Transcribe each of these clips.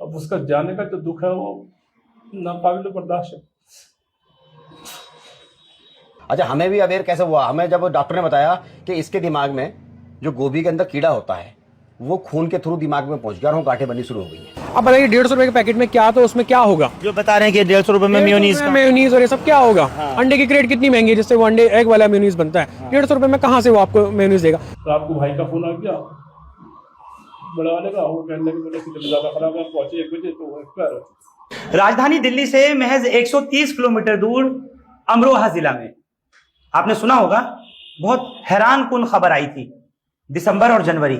अब उसका जाने का जो दुख है वो नाकाबिल बर्दाश्त है। अच्छा, हमें भी अवेयर कैसे हुआ? हमें जब डॉक्टर ने बताया कि इसके दिमाग में जो गोभी के अंदर कीड़ा होता है वो खून के थ्रू दिमाग में पहुंच गया और गांठें बननी शुरू हो गई हैं। अब बताइए 150 रुपए के पैकेट में क्या, तो उसमें क्या होगा जो बता रहे हैं कि 150 रुपए में मेयोनीज और ये सब क्या होगा। अंडे की क्रेट कितनी महंगी है जिससे वो अंडे एग वाला मेयोनीज बनता है। 150 रुपए में कहाँ से वो आपको मेयोनीज देगा। तो आपको भाई का फोन आ गया बड़ा वाले का, वो कहने लगे मेरे कितने ज्यादा खराब है, पहुंचे 1 बजे तो एक्सपायर हो। राजधानी दिल्ली से महज 130 किलोमीटर दूर अमरोहा जिला में आपने सुना होगा, बहुत हैरान कुन खबर आई थी। दिसंबर और जनवरी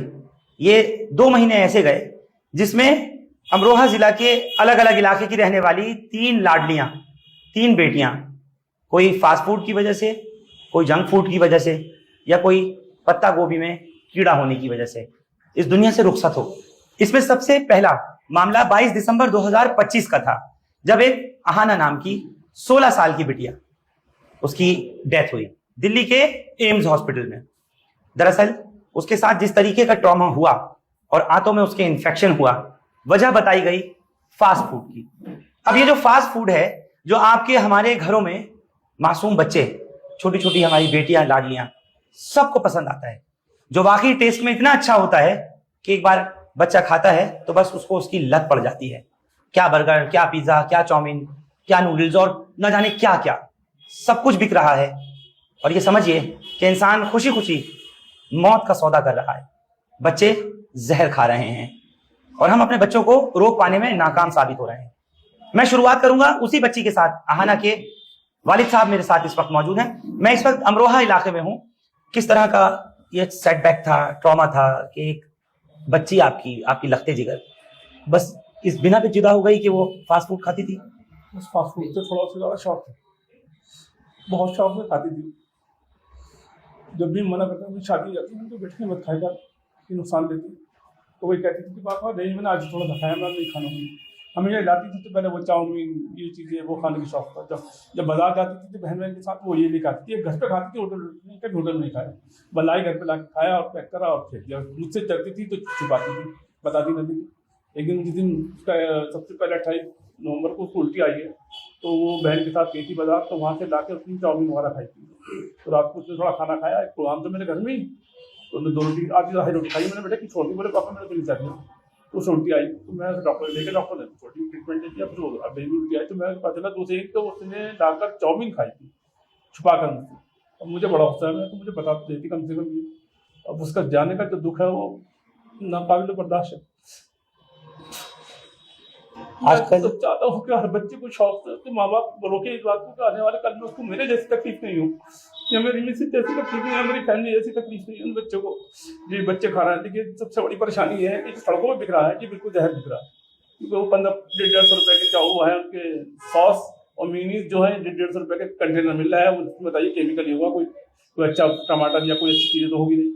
ये 2 महीने ऐसे गए जिसमें अमरोहा जिला के अलग अलग इलाके की रहने वाली 3 लाडलियां, 3 बेटियां, कोई फास्ट फूड की वजह से, कोई जंक फूड की वजह से, या कोई पत्ता गोभी में कीड़ा होने की वजह से इस दुनिया से रुखसत हो। इसमें सबसे पहला मामला 22 दिसंबर 2025 का था, जब एक अहाना नाम की 16 साल की बिटिया, उसकी डेथ हुई दिल्ली के एम्स हॉस्पिटल में। दरअसल उसके साथ जिस तरीके का ट्रॉमा हुआ और आंतों में उसके इन्फेक्शन हुआ, वजह बताई गई फास्ट फूड की। अब ये जो फास्ट फूड है, जो आपके हमारे घरों में मासूम बच्चे, छोटी छोटी हमारी बेटियां लाडलियां, सबको पसंद आता है, जो वाकई टेस्ट में इतना अच्छा होता है कि एक बार बच्चा खाता है तो बस उसको उसकी लत पड़ जाती है। क्या बर्गर, क्या पिज्जा, क्या चाउमीन, क्या नूडल्स और न जाने क्या क्या, सब कुछ बिक रहा है। और ये समझिए कि इंसान खुशी खुशी मौत का सौदा कर रहा है। बच्चे जहर खा रहे हैं और हम अपने बच्चों को रोक पाने में नाकाम साबित हो रहे हैं। मैं शुरुआत करूंगा उसी बच्ची के साथ। अहाना के वालिद साहब मेरे साथ इस वक्त मौजूद हैं। मैं इस वक्त अमरोहा इलाके में हूं। किस तरह का ये सेटबैक था, ट्रॉमा था कि एक बच्ची आपकी लखते जिगर बस इस बिना पे जुदा हो गई कि वो फास्ट फूड खाती थी। उस फास्ट फूड से थोड़ा सा ज्यादा शौक था, बहुत शौक से खाती थी। जब भी मना करता था शादी जाती थी तो बेटे मत खाएगा कि नुकसान देती, तो वही कहती थी कि पापा नहीं, मैंने आज थोड़ा सा खाया, मैं नहीं खाना हूँ। हमेशा लाती थी तो पहले वो चाउमीन, ये चीज़ें वो खाने की शौक था। जब बाजार जाती थी तो बहन बहन के साथ वो ये नहीं खाती थी, घर पे खाती थी, होटल नहीं खाया, बल्लाई घर पे ला के खाया और पैक करा और फेंक दिया। मुझसे चलती थी तो छुपाती थी, बताती नहीं थी। एक दिन जिस दिन सबसे पहले 28 नवंबर को उसको उल्टी आई है, तो वो बहन के साथ गई थी बाजार, तो वहाँ से ला के उसने चाउमीन वगैरह खाई थी। तो रात को उसने थोड़ा खाना खाया, एक प्रोग्राम था मेरे घर में ही, तो उन्होंने 2 रोटी, आधी रोटी खाई। मैंने बेटा कि छोटी, बोले पापा मैंने तो नहीं चाहती। तो उसे उल्टी आई तो मैं डॉक्टर लेके, डॉक्टर ने छोटी ट्रीटमेंट दे दिया। फिर अब बेबी उल्टी आई तो मैं पता चला 2 से 1 तो उसने लाकर चाउमीन खाई थी छुपा कर मुझसे। अब मुझे बड़ा गुस्सा है, तो मुझे बता देती कम से कम ये। अब उसका जाने का जो दुख है वो नाकाबिल बर्दाश्त है। आजकल तो चाहता हूँ कि हर बच्चे को शौक से माँ बाप रोके इस बात को कि आने वाले कल में उसको मेरे जैसी तकलीफ नहीं हो, या मेरी मिसेज जैसी तकलीफ नहीं है, मेरी फैमिली जैसी तकलीफ नहीं है उन बच्चों को। ये बच्चे खा रहे हैं। देखिए सबसे बड़ी परेशानी ये है कि सड़कों में बिक रहा है कि बिल्कुल जहर बिक रहा है, क्योंकि वो 150-150 रुपए के चाऊ है, उनके सॉस और मीनीज जो है 150 रुपए के कंटेनर मिल रहा है। उसमें बताइए केमिकल ही होगा, कोई अच्छा टमाटर या कोई अच्छी चीज़ें तो होगी नहीं।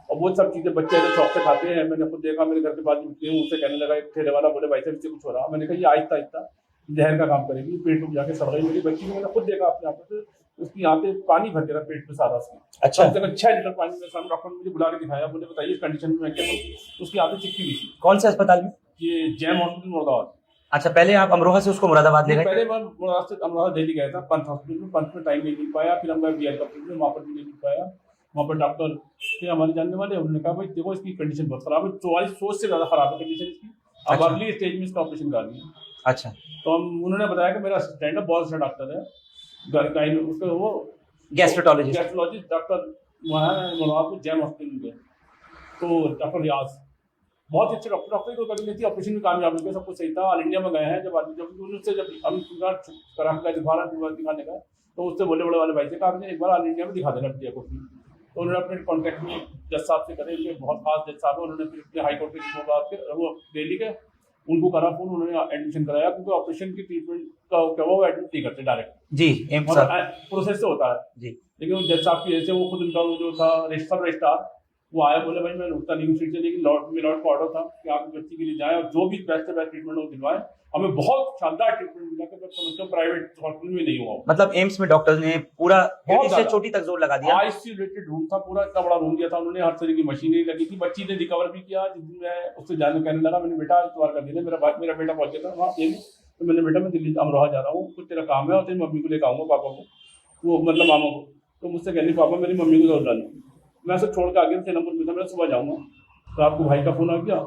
और वो सब चीज़ें बच्चे ऐसे शौक से खाते हैं। मैंने खुद देखा, मेरे घर के पास बिकते हैं, उससे कहने लगा एक ठेले वाला, बोले भाई साहब इससे कुछ हो रहा। मैंने कहा ये आहिस्ता आहिस्ता जहर का काम करेगी, पेट में जाके सड़ गई मेरी बच्ची को। मैंने खुद देखा अपने आप से, उसकी आंतें पानी भर गया पेट में सारा उसकी। अच्छा। कम से कम 6 लीटर पानी मेरे सामने डॉक्टर ने मुझे बुला के दिखाया, बोले बताइए इस कंडीशन में मैं क्या करूँ। उसकी आंतें चिपकी हुई थी। कौन से अस्पताल में? ये जैम हॉस्पिटल मुरादाबाद। अच्छा, पहले आप अमरोहा से उसको मुरादाबाद ले गए? पहले मैं मुरादाबाद से अमरोहा दिल्ली गया था, पंत हॉस्पिटल में। पंत में टाइम नहीं मिल पाया, फिर हम गए BR हॉस्पिटल में, वहाँ पर भी नहीं मिल पाया। वहाँ पर डॉक्टर थे हमारे जानने वाले, उन्होंने कहा भाई देखो इसकी कंडीशन बहुत खराब है, 44 सोच से ज़्यादा खराब है कंडीशन इसकी, अब अर्ली स्टेज में इसका ऑपरेशन कर दिया। अच्छा। तो उन्होंने बताया कि मेरा असिस्टेंट है, बहुत अच्छा डॉक्टर है, उसका वो गैस्ट्रोलॉजिस्ट डॉक्टर वहाँ है जैम हॉस्पिटल में गए, तो डॉक्टर रियाज बहुत अच्छे डॉक्टर को कभी नहीं थी। ऑपरेशन में कामयाब हो गया, सब कुछ सही था। ऑल इंडिया में गए हैं, जब उनसे जब हम करा दिखाने का, तो उससे बोले बड़े वाले भाई से कहा एक बार ऑल इंडिया में दिखा देना बिटिया को। तो उन्होंने अपने कॉन्टैक्ट में जज साहब से करे, उनके बहुत खास जज साहब है। उन्होंने फिर अपने हाई कोर्ट के बात के वो दिल्ली के उनको करा फोन, उन्होंने एडमिशन कराया, क्योंकि ऑपरेशन की ट्रीटमेंट का क्या वो एडमिट नहीं करते डायरेक्ट जी, प्रोसेस से होता है जी। लेकिन जज साहब की वजह से वो खुद उनका जो था रजिस्ट्रार वो आया, बोले भाई मैं रुकता नहीं हूँ सीट से, लेकिन लॉर्ड का ऑर्डर था कि आप बच्ची के लिए जाएं और जो भी बेस्ट से बेस्ट ट्रीटमेंट हो दिलवाएं। हमें बहुत शानदार ट्रीटमेंट मिला कि मैं समझता हूँ प्राइवेट हॉस्पिटल में नहीं हुआ। मतलब एम्स में डॉक्टर ने पूरा बहुत से ज्यादा। छोटी तक जोर लगा दिया। आइसोलेटेड रूम था पूरा, इतना बड़ा रूम दिया था उन्होंने, हर तरह की मशीनें लगी थी। बच्ची ने रिकवर भी किया। जिस दिन मैं उससे जाने कहने लगा, मैंने बेटा इतवार का दिन है, मेरा बेटा पहुंच गया था वहाँ दिल्ली, तो मैंने बेटा मैं दिल्ली अमरोहा जा रहा हूँ, कुछ तेरा काम है और तेरी मम्मी को लेकर आऊंगा, पापा को, वो मतलब मामा को। तो मुझसे कहने पापा मेरी मम्मी को जरूर डालू। मैं सब छोड़ के आगे से नंबर मिलता, मैं सुबह जाऊँगा। तो आपको भाई का फोन आ गया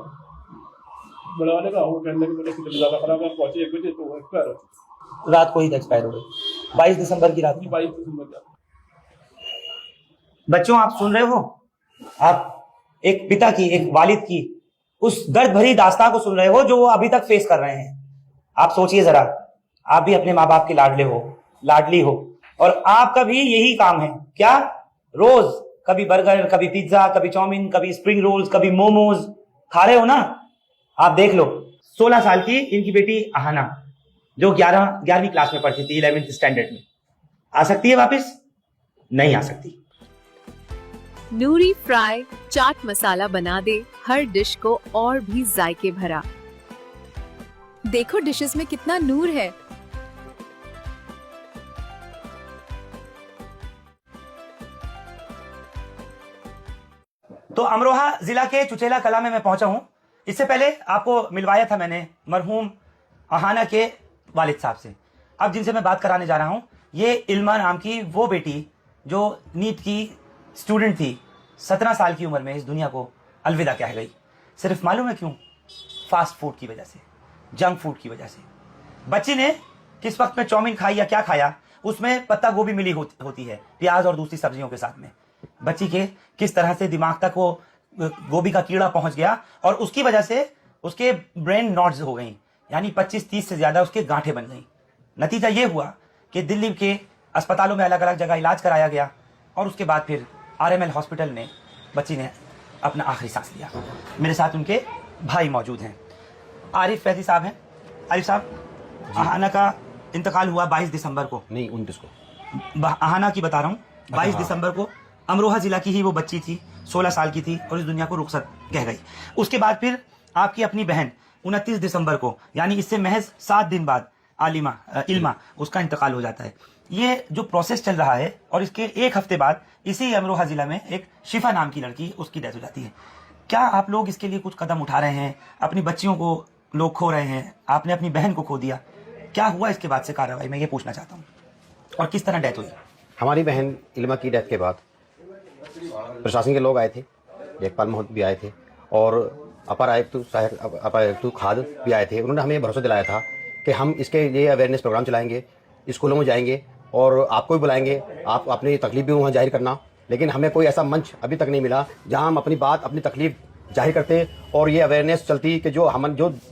बड़ा वाले का, वो कहने लगे मेरे कितने ज़्यादा खराब है, पहुँचे 1 बजे तो वो एक्सपायर हो चुकी। रात को ही एक्सपायर हो गई, 22 दिसंबर की रात को। 22 दिसंबर का। बच्चों आप सुन रहे हो, आप एक पिता की, एक वालिद की उस दर्द भरी दास्तां को सुन रहे हो जो वो अभी तक फेस कर रहे हैं। आप सोचिए जरा, आप भी अपने माँ बाप के लाडले हो, लाडली हो, और आपका भी यही काम है क्या? रोज कभी बर्गर, कभी पिज्जा, कभी चाउमीन, कभी स्प्रिंग रोल्स, कभी मोमोज खा रहे हो ना। आप देख लो, 16 साल की इनकी बेटी अहाना, जो 11वीं क्लास में पढ़ती थी, 11th स्टैंडर्ड में, आ सकती है वापस? नहीं आ सकती। नूरी फ्राई चाट मसाला बना दे हर डिश को और भी जायके भरा। देखो डिशेस में कितना नूर है। तो अमरोहा जिला के चुचेला कला में मैं पहुंचा हूं। इससे पहले आपको मिलवाया था मैंने मरहूम अहाना के वालिद साहब से। अब जिनसे मैं बात कराने जा रहा हूं, ये इल्मा नाम की वो बेटी जो नीट की स्टूडेंट थी, 17 साल की उम्र में इस दुनिया को अलविदा कह गई। सिर्फ मालूम है क्यों? फास्ट फूड की वजह से, जंक फूड की वजह से। बच्ची ने किस वक्त में चाउमीन खाई या क्या खाया, उसमें पत्ता गोभी मिली होती है प्याज और दूसरी सब्जियों के साथ में। बच्ची के किस तरह से दिमाग तक वो गोभी का कीड़ा पहुंच गया और उसकी वजह से उसके ब्रेन नॉट्स हो गई, यानी 25-30 से ज्यादा उसके गांठें बन गई। नतीजा ये हुआ कि दिल्ली के अस्पतालों में अलग अलग जगह इलाज कराया गया और उसके बाद फिर RML हॉस्पिटल में बच्ची ने अपना आखिरी सांस लिया। मेरे साथ उनके भाई मौजूद हैं, आरिफ फैजी साहब हैं। आरिफ साहब, अहाना का इंतकाल हुआ 22 दिसंबर को। नहीं 29 को। अहाना की बता रहा हूँ, 22 दिसंबर को अमरोहा जिला की ही वो बच्ची थी, 16 साल की थी और इस दुनिया को रुखसत कह गई। उसके बाद फिर आपकी अपनी बहन 29 दिसंबर को, यानी इससे महज 7 दिन बाद इल्मा उसका इंतकाल हो जाता है। ये जो प्रोसेस चल रहा है और इसके 1 हफ्ते बाद इसी अमरोहा जिला में एक शिफा नाम की लड़की, उसकी डेथ हो जाती है। क्या आप लोग इसके लिए कुछ कदम उठा रहे हैं? अपनी बच्चियों को लोग खो रहे हैं, आपने अपनी बहन को खो दिया, क्या हुआ इसके बाद से कार्रवाई, मैं ये पूछना चाहता हूँ, और किस तरह डेथ हुई? हमारी बहन इल्मा की डेथ के बाद प्रशासन के लोग आए थे, लेखपाल महोदय भी आए थे और अपर आयुक्त खाद भी आए थे। उन्होंने हमें भरोसा दिलाया था कि हम इसके लिए अवेयरनेस प्रोग्राम चलाएंगे, स्कूलों में जाएंगे और आपको भी बुलाएंगे, आप अपनी तकलीफ भी वहाँ जाहिर करना। लेकिन हमें कोई ऐसा मंच अभी तक नहीं मिला जहाँ हम अपनी बात, अपनी तकलीफ जाहिर करते और ये अवेयरनेस चलती कि जो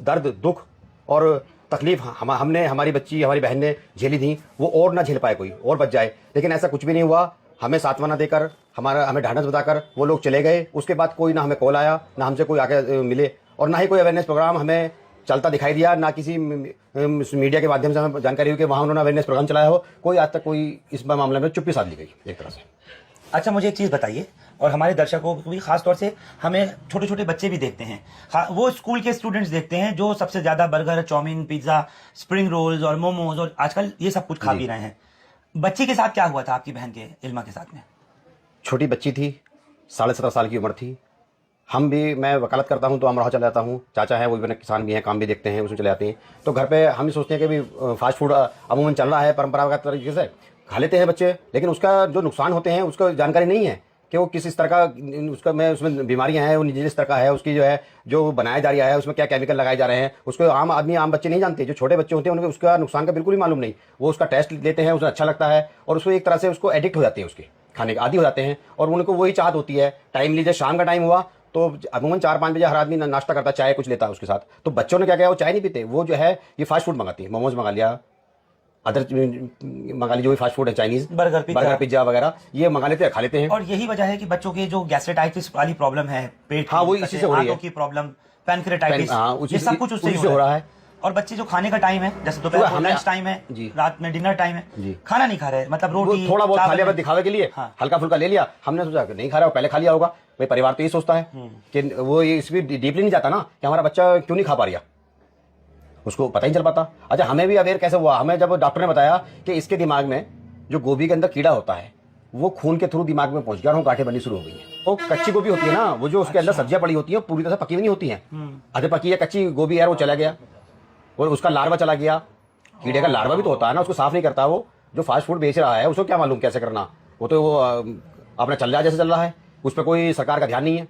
दर्द, दुख और तकलीफ हमने, हमारी बच्ची, हमारी बहन ने झेली थी, वो और ना झेल पाए, कोई और बच जाए। लेकिन ऐसा कुछ भी नहीं हुआ। हमें सांत्वना देकर, हमें ढांढस बताकर वो लोग चले गए। उसके बाद कोई ना हमें कॉल आया, ना हमसे कोई आके मिले और ना ही कोई अवेयरनेस प्रोग्राम हमें चलता दिखाई दिया, ना किसी मीडिया के माध्यम से हमें जानकारी हुई कि वहाँ उन्होंने अवेयरनेस प्रोग्राम चलाया हो। कोई आज तक कोई इस मामले में चुप्पी साध ली गई एक तरह से। अच्छा, मुझे एक चीज़ बताइए, और हमारे दर्शकों को भी, खास तौर से हमें छोटे छोटे बच्चे भी देखते हैं, वो स्कूल के स्टूडेंट्स देखते हैं जो सबसे ज़्यादा burger, chow mein, pizza, spring rolls और मोमोज और आजकल ये सब कुछ खा पी रहे हैं। बच्ची के साथ क्या हुआ था, आपकी बहन के इल्मा के साथ में? छोटी बच्ची थी, 17.5 साल की उम्र थी। मैं वकालत करता हूँ तो अमरोहा चला जाता हूँ, चाचा है वो भी किसान भी हैं, काम भी देखते हैं, उसमें चले जाते हैं। तो घर पे हम सोचते हैं कि भी फास्ट फूड अमूमन चल रहा है परंपरागत तरीके से, खा लेते हैं बच्चे, लेकिन उसका जो नुकसान होते हैं उसको जानकारी नहीं है कि वो किस तरह का उसमें बीमारियां हैं, वो निजी स्तर का है, उसकी जो बनाया जा रहा है उसमें क्या केमिकल लगाए जा रहे हैं, उसको आम बच्चे नहीं जानते। जो छोटे बच्चे होते हैं उनको उसका नुकसान का बिल्कुल ही मालूम नहीं। वो उसका टेस्ट लेते हैं, उसे अच्छा लगता है और उसको एक तरह से उसको एडिक्ट हो जाते हैं, उसके खाने के आदी हो जाते हैं और उनको वही चाहत होती है। टाइम लीजिए, शाम का टाइम हुआ तो अमूमन 4-5 बजे हर आदमी नाश्ता करता, चाय कुछ लेता है उसके साथ। तो बच्चों ने क्या किया, वो चाय नहीं पीते, वो ये फास्ट फूड मंगाती है, मोमोज मंगा लिया, अदर मंगा लीजिए, फास्ट फूड है, चाइनीज, बर्गर, पिज्जा वगैरह, ये मंगा लेते हैं, खा लेते हैं। और यही वजह है कि बच्चों के जो गैस्ट्राइटिस वाली प्रॉब्लम है, पेट, हाँ, वो इसी से हो रही है, की प्रॉब्लम, पैनक्रेटाइटिस, हाँ, ये सब कुछ उससे हो रहा है। और बच्चे जो खाने का टाइम है, जैसे दोपहर को लंच टाइम है, जी। रात में डिनर टाइम है, जी। खाना नहीं खा रहे, मतलब वो रोटी थोड़ा बहुत खा चावल लिया है। बस दिखावे के लिए, हाँ। हल्का फुल्का ले लिया। हमने सोचा कि नहीं खा रहा हो, पहले खा लिया होगा। भाई परिवार तो ये सोचता है कि वो ये इसमें डीपली नहीं जाता ना कि हमारा बच्चा क्यों नहीं खा पा रहा, उसको पता ही नहीं चल पाता। अच्छा, हमें भी अवेयर कैसे हुआ, हमें जब डॉक्टर ने बताया कि इसके दिमाग में जो गोभी के अंदर कीड़ा होता है वो खून के थ्रू दिमाग में पहुंच गया और वो गांठें बननी शुरू हो गई हैं। वो कच्ची गोभी होती है ना, वो जो उसके अंदर सब्जियां पड़ी होती हैं पूरी तरह से पकी हुई नहीं होती हैं। आधे पकी है कच्ची गोभी यार, वो चला गया और उसका लार्वा चला गया। कीड़े का लार्वा भी तो होता है ना, उसको साफ नहीं करता। वो जो फास्ट फूड बेच रहा है उसको क्या मालूम कैसे करना, वो तो वो अपना चल रहा है जैसे चल रहा है, उस पर कोई सरकार का ध्यान नहीं है।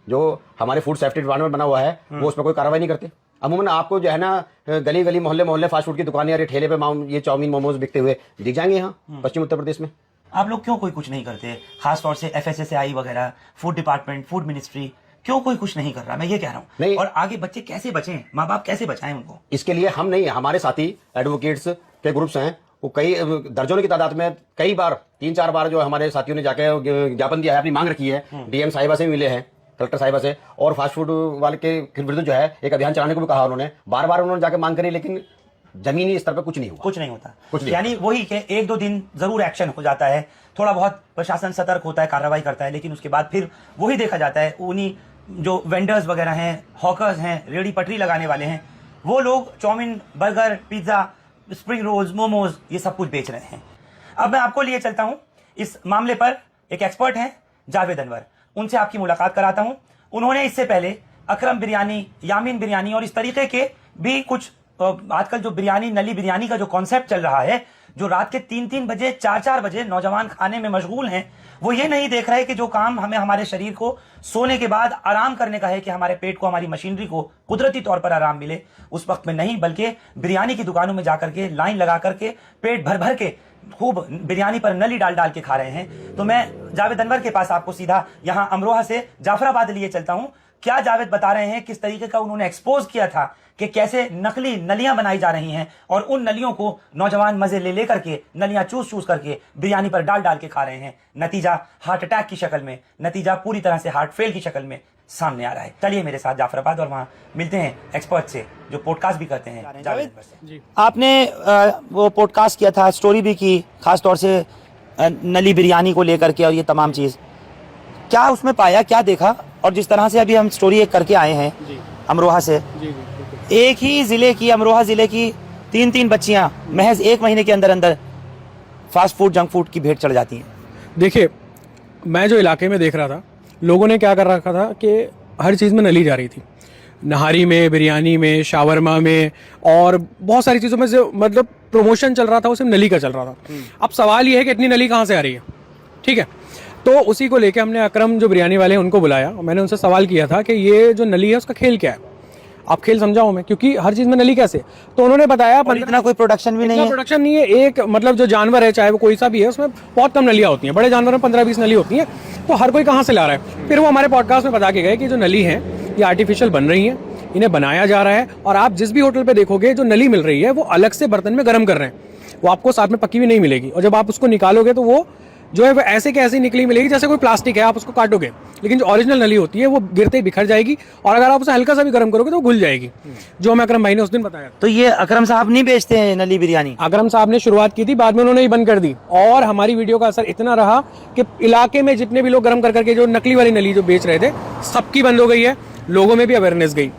जो हमारे फूड सेफ्टी डिपार्टमेंट बना हुआ है वो उस पर कोई कार्रवाई नहीं करते। अमूमन आपको जो है ना गली गली मोहल्ले मोहल्ले फास्ट फूड की दुकानें या ठेले पे ये चाउमीन मोमोज बिकते हुए दिख जाएंगे यहाँ पश्चिम उत्तर प्रदेश में। आप लोग क्यों कोई कुछ नहीं करते, खासतौर से FSSAI वगैरह, फूड डिपार्टमेंट, फूड मिनिस्ट्री, क्यों कोई कुछ नहीं कर रहा? मैं ये कह रहा हूँ। नहीं। और आगे बच्चे कैसे बचें, माँ बाप कैसे बचाएं उनको? इसके लिए हम नहीं, हमारे साथी एडवोकेट्स के ग्रुप्स हैं, वो कई दर्जनों की तादाद में कई बार 3-4 बार जो हमारे साथियों ने जाके ज्ञापन दिया है, अपनी मांग रखी है। DM साहिबा से भी मिले हैं, कलेक्टर साहिबा से, और फास्ट फूड वाले के विरुद्ध जो है एक अभियान चलाने को भी कहा उन्होंने। बार बार उन्होंने जाके मांग करी, लेकिन जमीनी स्तर पर कुछ नहीं हुआ। कुछ नहीं होता। कुछ नहीं। यानी वही कि 1-2 दिन जरूर एक्शन हो जाता है, थोड़ा बहुत प्रशासन सतर्क होता है, कार्रवाई करता है, लेकिन उसके बाद फिर वही देखा जाता है। उन्हीं जो वेंडर्स वगैरह हैं, हॉकर्स हैं, रेडी पटरी लगाने वाले हैं, वो लोग chow mein, burger, pizza, spring rolls, momos, ये सब कुछ बेच रहे हैं। अब मैं आपको लिए चलता हूं इस मामले पर, एक एक्सपर्ट हैं जावेद अनवर, उनसे आपकी मुलाकात कराता हूं। उन्होंने इससे पहले अकरम बिरयानी, यामीन बिरयानी और इस तरीके के भी कुछ, आजकल जो बिरयानी, नली बिरयानी का जो कॉन्सेप्ट चल रहा है, जो रात के 3-3 बजे, 4-4 बजे नौजवान खाने में मशगूल हैं, वो ये नहीं देख रहे कि जो काम हमें हमारे शरीर को सोने के बाद आराम करने का है, कि हमारे पेट को, हमारी मशीनरी को कुदरती तौर पर आराम मिले, उस वक्त में नहीं, बल्कि बिरयानी की दुकानों में जाकर के लाइन लगा करके पेट भर भर के खूब बिरयानी पर नली डाल डाल के खा रहे हैं। तो मैं जावेद अनवर के पास आपको सीधा यहाँ अमरोहा से जाफराबाद लिए चलता हूँ। क्या जावेद बता रहे हैं, किस तरीके का उन्होंने एक्सपोज किया था कि कैसे नकली नलियां बनाई जा रही हैं, और उन नलियों को नौजवान मजे ले लेकर के, नलियां चूस चूस करके बिरयानी पर डाल डाल के खा रहे हैं। नतीजा हार्ट अटैक की शक्ल में, नतीजा पूरी तरह से हार्ट फेल की शक्ल में सामने आ रहा है। चलिए मेरे साथ जाफराबाद और वहां मिलते हैं एक्सपर्ट से, जो पॉडकास्ट भी करते हैं, जावेद अनवर से। आपने वो पॉडकास्ट किया था, स्टोरी भी की, खासतौर से नली बिरयानी को लेकर के, और ये तमाम चीज क्या उसमें पाया, क्या देखा? और जिस तरह से अभी हम स्टोरी एक करके आए हैं अमरोहा से, एक ही जिले की, अमरोहा जिले की 3-3 बच्चियां महज 1 महीने के अंदर अंदर फास्ट फूड, जंक फूड की भेंट चढ़ जाती हैं। देखिए, मैं जो इलाके में देख रहा था, लोगों ने क्या कर रखा था कि हर चीज़ में नली जा रही थी। नहारी में, बिरयानी में, शावरमा में और बहुत सारी चीज़ों में से मतलब प्रमोशन चल रहा था, उसमें नली का चल रहा था। अब सवाल ये है कि इतनी नली कहाँ से आ रही है, ठीक है? तो उसी को लेके हमने अकरम जो बिरयानी वाले हैं उनको बुलाया, मैंने उनसे सवाल किया था कि ये जो नली है उसका खेल क्या है, आप खेल समझाओ मैं, क्योंकि हर चीज़ में नली कैसे। तो उन्होंने बताया इतना कोई प्रोडक्शन भी नहीं है, प्रोडक्शन नहीं है। एक मतलब जो जानवर है, चाहे वो कोई सा भी है, उसमें बहुत कम नलियाँ होती हैं। बड़े जानवर में 15-20 नली होती हैं। तो हर कोई कहाँ से ला रहा है? फिर वो हमारे पॉडकास्ट में बता के गए कि जो नली है ये आर्टिफिशियल बन रही है, इन्हें बनाया जा रहा है, और आप जिस भी होटल पे देखोगे जो नली मिल रही है वो अलग से बर्तन में गर्म कर रहे हैं, वो आपको साथ में पकी हुई नहीं मिलेगी। और जब आप उसको निकालोगे तो वो जो है वो ऐसे के ऐसे निकली मिलेगी जैसे कोई प्लास्टिक है, आप उसको काटोगे, लेकिन जो ओरिजिनल नली होती है वो गिरते ही बिखर जाएगी, और अगर आप उसे हल्का सा भी गर्म करोगे तो वो घुल जाएगी, जो हमें अकरम भाई ने उस दिन बताया। तो ये अकरम साहब नहीं बेचते हैं नली बिरयानी? अकरम साहब ने शुरुआत की थी, बाद में उन्होंने ही बंद कर दी, और हमारी वीडियो का असर इतना रहा कि इलाके में जितने भी लोग गर्म कर करके जो नकली वाली नली जो बेच रहे थे, सबकी बंद हो गई है, लोगों में भी अवेयरनेस गई।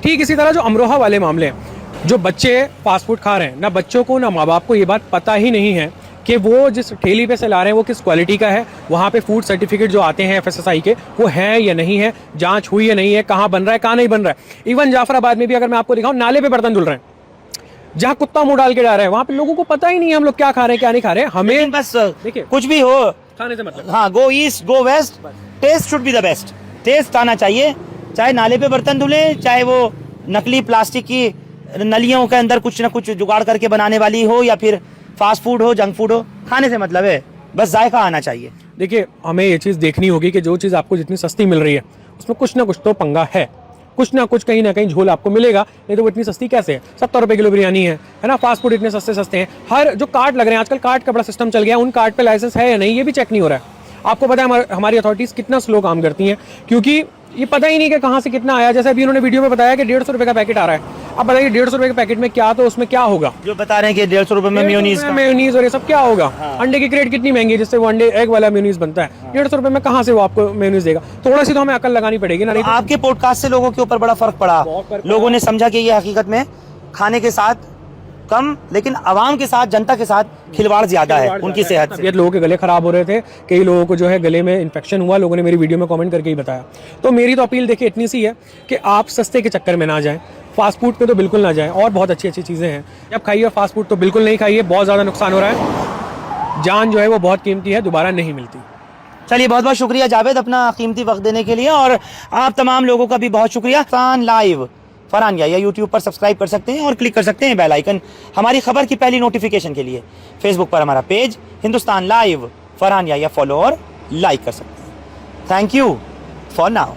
ठीक इसी तरह जो अमरोहा वाले मामले हैं, जो बच्चे फास्ट फूड खा रहे हैं, ना बच्चों को ना माँ बाप को ये बात पता ही नहीं है कि वो जिस ठेली पे से ला रहे हैं वो किस क्वालिटी का है, वहाँ पे फूड सर्टिफिकेट जो आते हैं FSSAI के, वो है या नहीं है, जांच हुई या नहीं है, कहाँ बन रहा है, कहाँ नहीं बन रहा है। इवन जाफराबाद में भी अगर मैं आपको दिखाऊं, नाले पे बर्तन धुल रहे हैं, जहाँ कुत्ता मुंह डाल के जा रहा है, वहाँ पे लोगों को पता ही नहीं है हम लोग क्या खा रहे हैं क्या नहीं खा रहे हैं। हमें बस देखिए, कुछ भी हो, खाने से मतलब, हाँ, go east go west, taste should be the best. Taste आना चाहिए, चाहे नाले पे बर्तन धुले, चाहे वो नकली प्लास्टिक की नलियों के अंदर कुछ ना कुछ जुगाड़ करके बनाने वाली हो, या फिर फास्ट फूड हो, जंक फूड हो, खाने से मतलब है, बस जायका आना चाहिए। देखिए, हमें ये चीज़ देखनी होगी कि जो चीज़ आपको जितनी सस्ती मिल रही है उसमें कुछ ना कुछ तो पंगा है, कुछ ना कुछ कहीं ना कहीं झोल आपको मिलेगा, नहीं तो वो इतनी सस्ती कैसे है? 70 रुपए किलो बिरयानी है ना? फास्ट फूड इतने सस्ते सस्ते हैं। हर जो कार्ड लग रहे हैं आजकल, कार्ड का बड़ा सिस्टम चल गया, उन कार्ड पे लाइसेंस है या नहीं ये भी चेक नहीं हो रहा है। आपको पता है हमारी अथॉरिटीज़ कितना स्लो काम करती हैं, क्योंकि ये पता ही नहीं कि कहाँ से कितना आया। जैसे अभी उन्होंने वीडियो में बताया कि 150 रुपए का पैकेट आ रहा है। अब बताइए 150 रुपए के पैकेट में क्या, तो उसमें क्या होगा? जो बता रहे हैं कि 150 रुपए में मेयोनीज और ये सब क्या होगा? अंडे की क्रेट कितनी महंगी है जिससे वो अंडे एग वाला मेयोनीज बनता है। 150 रुपए में कहाँ से वो आपको मेयोनीज देगा? थोड़ा सी तो हमें अकल लगानी पड़ेगी ना। नहीं तो आपके पॉडकास्ट से लोगों के ऊपर बड़ा फर्क पड़ा, लोगों ने समझा कि ये हकीकत में खाने के साथ कम, लेकिन आवाम के साथ, जनता के साथ खिलवाड़ ज्यादा है उनकी सेहत से। तबीयत लोगों के गले खराब हो रहे थे, कई लोगों को जो है गले में इन्फेक्शन हुआ, लोगों ने मेरी वीडियो में कमेंट करके ही बताया। तो मेरी तो अपील देखिए इतनी सी है कि आप सस्ते के चक्कर में ना जाएं, फास्ट फूड पे तो बिल्कुल ना जाएं। और बहुत अच्छी अच्छी चीज़ें हैं, जब खाइए फास्ट फूड तो बिल्कुल नहीं खाइए, बहुत ज़्यादा नुकसान हो रहा है। जान जो है वो बहुत कीमती है, दोबारा नहीं मिलती। चलिए बहुत बहुत शुक्रिया जावेद अपना कीमती वक्त देने के लिए, और आप तमाम लोगों का भी बहुत शुक्रिया। हिंदुस्तान लाइव फरहान याह्या यूट्यूब पर सब्सक्राइब कर सकते हैं और क्लिक कर सकते हैं बेल आइकन हमारी खबर की पहली नोटिफिकेशन के लिए। फेसबुक पर हमारा page Hindustan live Farhan Yahya follow और लाइक कर सकते हैं। Thank you for now.